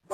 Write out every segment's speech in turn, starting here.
I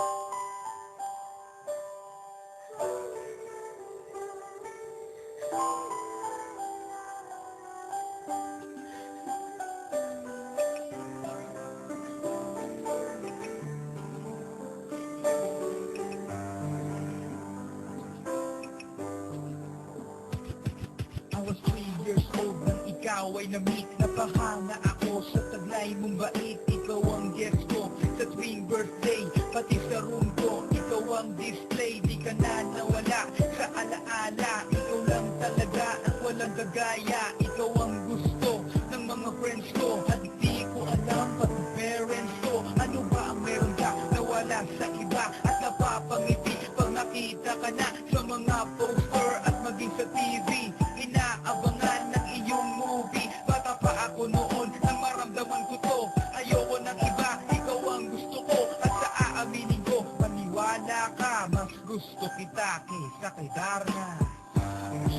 was 3 years old nang ikaw ay na-meet. Napahanga ako sa taglay mong bait. Ikaw ang guest ko sa tuwing birthday, pati sa room ko. Ikaw ang display, di ka na nawala sa alaala. Ikaw lang talaga ang walang gagaya. Ikaw ang gusto ng mga friends ko, at di ko alam pati parents ko. Ano ba ang meron ka na wala sa iba, at napapangiti pag nakita ka na sa mga poster at maging sa TV? Inaabangan ng iyong movie. Bata pa ako noon nang maramdaman ko to. Ayoko ng iba, ikaw ang gusto ko. At sa aaminin ko, maniwala ka, mas gusto kita kaysa kay Darna.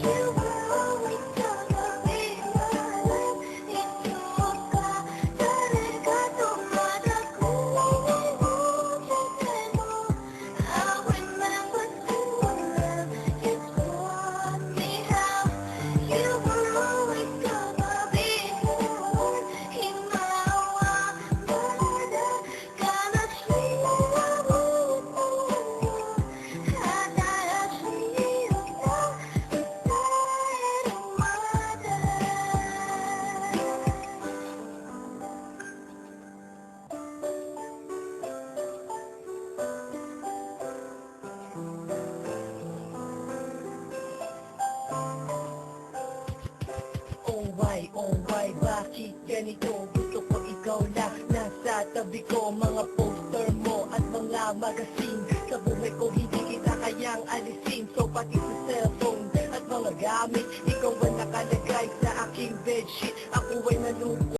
You were always gonna be my life. Ikaw ka talaga, tumatakbo puso mo. I remember true love, you taught me how. You were always gonna be my life. Himawamada ka na siya mo. Hadaya siya na. Oh why, bakit ganito? Gusto ko ikaw lang nasa tabi ko. Mga poster mo at mga magazine, sa buhay ko hindi kita kayang alisin. So pati sa cellphone at mga gamit, ikaw ang nakalagay sa aking bedsheet. Ako ay nalungkot